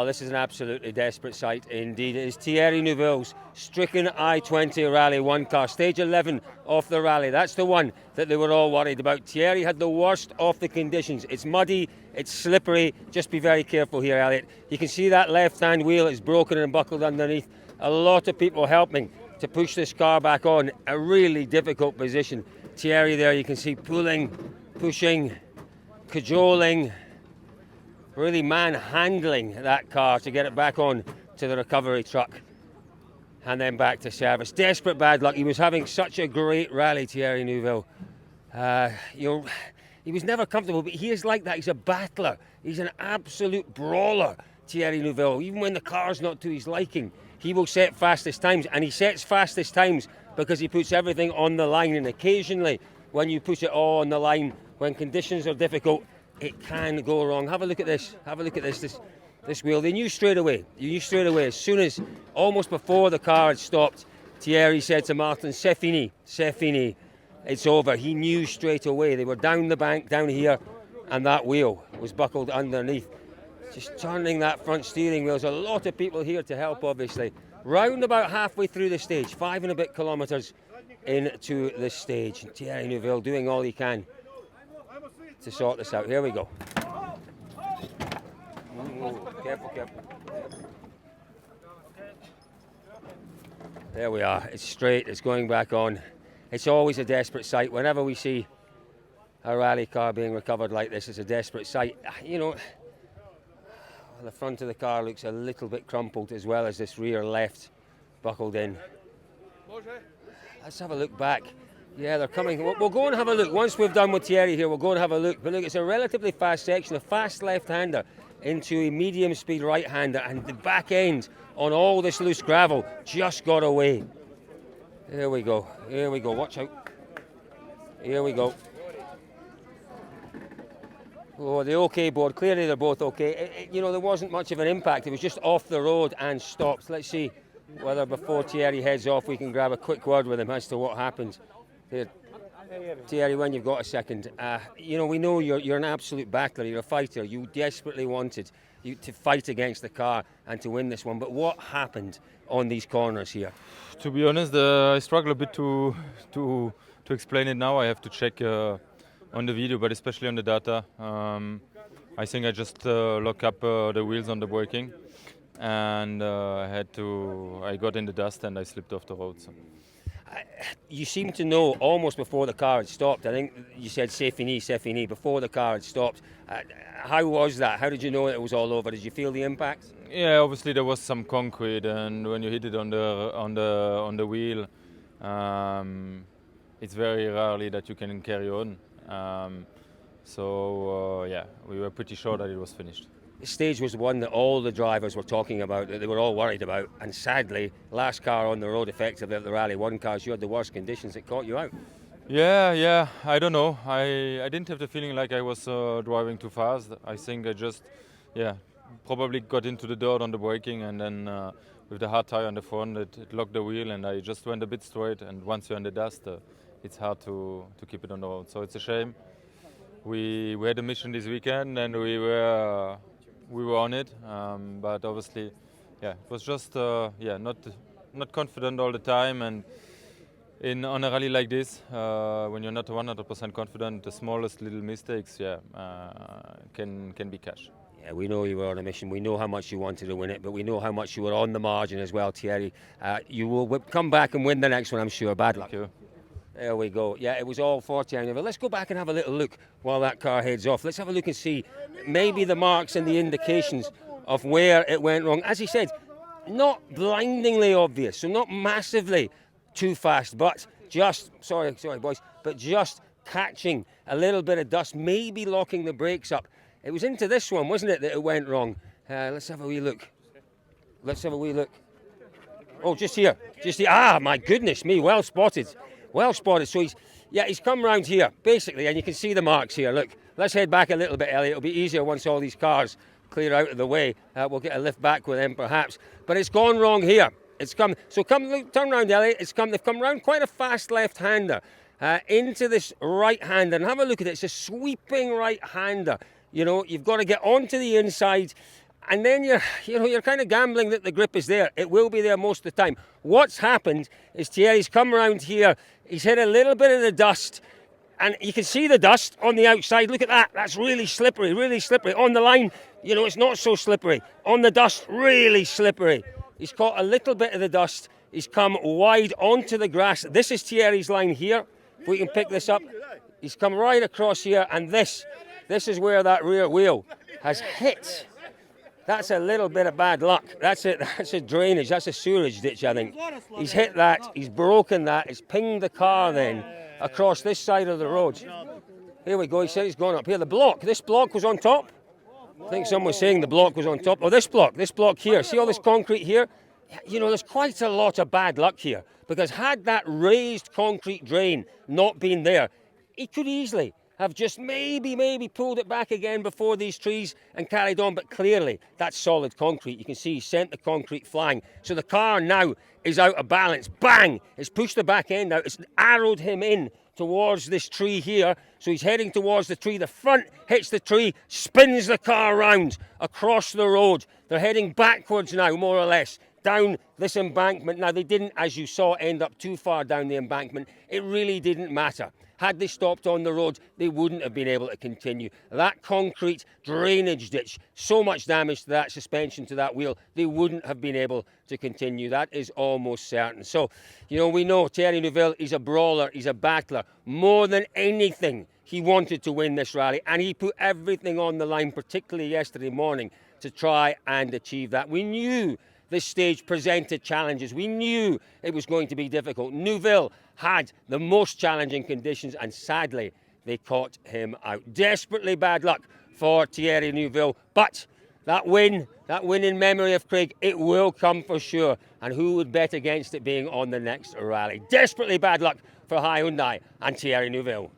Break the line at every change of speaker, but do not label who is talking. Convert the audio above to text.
Well, this is an absolutely desperate sight indeed. It is Thierry Neuville's stricken I-20 Rally 1 car, stage 11 of the rally. That's the one that they were all worried about. Thierry had the worst of the conditions. It's muddy, it's slippery. Just be very careful here, Elliot. You can see that left-hand wheel is broken and buckled underneath. A lot of people helping to push this car back on. A really difficult position. Thierry there, you can see pulling, pushing, cajoling, really manhandling that car to get it back on to the recovery truck and then back to service. Desperate bad luck. He was having such a great rally, Thierry Neuville. He was never comfortable, but he is like that. He's a battler. He's an absolute brawler, Thierry Neuville. Even when the car's not to his liking, he will set fastest times, and he sets fastest times because he puts everything on the line. And occasionally, when you put it all on the line, when conditions are difficult, it can go wrong. Have a look at this. Have a look at this wheel. They knew straight away. You knew straight away. As soon as, almost before the car had stopped, Thierry said to Martin, "C'est fini, c'est fini. It's over." He knew straight away. They were down the bank, down here, and that wheel was buckled underneath. Just turning that front steering wheel. There's a lot of people here to help, obviously. Round about halfway through the stage, 5 and a bit kilometres into the stage. Thierry Neuville doing all he can to sort this out. Here we go. Careful, careful. There we are. It's straight. It's going back on. It's always a desperate sight. Whenever we see a rally car being recovered like this, it's a desperate sight. You know, the front of the car looks a little bit crumpled, as well as this rear left buckled in. Let's have a look back. Yeah, they're coming. We'll go and have a look. Once we've done with Thierry here, we'll go and have a look. But look, it's a relatively fast section, a fast left-hander into a medium-speed right-hander, and the back end on all this loose gravel just got away. Here we go. Here we go. Watch out. Here we go. Oh, the OK board. Clearly they're both okay. You know, there wasn't much of an impact. It was just off the road and stopped. Let's see whether before Thierry heads off we can grab a quick word with him as to what happened. Here, Thierry, when you've got a second, you know, we know you're an absolute battler, you're a fighter. You desperately wanted to fight against the car and to win this one. But what happened on these corners here?
To be honest, I struggle a bit to explain it now. I have to check on the video, but especially on the data. I think I just lock up the wheels on the braking, and I got in the dust and I slipped off the road. So.
You seem to know almost before the car had stopped. I think you said c'est fini, before the car had stopped. How was that? How did you know it was all over? Did you feel the impact?
Yeah, obviously there was some concrete, and when you hit it on the wheel, it's very rarely that you can carry on. Yeah, we were pretty sure that it was finished.
This stage was one that all the drivers were talking about, that they were all worried about, and sadly, last car on the road effectively of the Rally 1 cars, you had the worst conditions that caught you out.
Yeah, I don't know. I didn't have the feeling like I was driving too fast. I think I just, probably got into the dirt on the braking, and then with the hard tire on the front, it locked the wheel, and I just went a bit straight, and once you're in the dust, it's hard to keep it on the road. So it's a shame. We had a mission this weekend, and we were on it, but obviously, it was just not confident all the time. And on a rally like this, when you're not 100% confident, the smallest little mistakes, can be cash.
Yeah, we know you were on a mission. We know how much you wanted to win it, but we know how much you were on the margin as well, Thierry. You will come back and win the next one, I'm sure. Bad luck.
Thank you.
There we go. Yeah, it was all for Thierry. Let's go back and have a little look while that car heads off. Let's have a look and see maybe the marks and the indications of where it went wrong. As he said, not blindingly obvious, so not massively too fast, but just, sorry boys, but just catching a little bit of dust, maybe locking the brakes up. It was into this one, wasn't it, that it went wrong? Let's have a wee look. Oh, just here. Ah, my goodness me, well spotted. So he's come round here, basically, and you can see the marks here. Look, let's head back a little bit, Elliot. It'll be easier once all these cars clear out of the way. We'll get a lift back with them, perhaps. But it's gone wrong here. Turn round, Elliot. They've come round quite a fast left-hander into this right-hander. And have a look at it. It's a sweeping right-hander. You know, you've got to get onto the inside, and then you're kind of gambling that the grip is there. It will be there most of the time. What's happened is Thierry's come around here. He's hit a little bit of the dust, and you can see the dust on the outside. Look at that. That's really slippery, really slippery. On the line, it's not so slippery. On the dust, really slippery. He's caught a little bit of the dust. He's come wide onto the grass. This is Thierry's line here. If we can pick this up. He's come right across here, and this is where that rear wheel has hit. That's a little bit of bad luck. That's it. That's a drainage. That's a sewerage ditch, I think. He's hit that. He's broken that. It's pinged the car then across this side of the road. Here we go. He said he's gone up here. This block was on top. I think someone was saying the block was on top. Oh, this block here. See all this concrete here? There's quite a lot of bad luck here, because had that raised concrete drain not been there, he could easily have just maybe pulled it back again before these trees and carried on. But clearly, that's solid concrete. You can see he sent the concrete flying. So the car now is out of balance. Bang! It's pushed the back end out. It's arrowed him in towards this tree here. So he's heading towards the tree. The front hits the tree, spins the car round across the road. They're heading backwards now, more or less, down this embankment. Now, they didn't, as you saw, end up too far down the embankment. It really didn't matter. Had they stopped on the road, they wouldn't have been able to continue. That concrete drainage ditch, so much damage to that suspension, to that wheel, they wouldn't have been able to continue. That is almost certain. So, we know Thierry Neuville, he's a brawler, he's a battler. More than anything, he wanted to win this rally, and he put everything on the line, particularly yesterday morning, to try and achieve that. We knew this stage presented challenges. We knew it was going to be difficult. Neuville had the most challenging conditions, and sadly, they caught him out. Desperately bad luck for Thierry Neuville, but that win in memory of Craig, it will come for sure. And who would bet against it being on the next rally? Desperately bad luck for Hyundai and Thierry Neuville.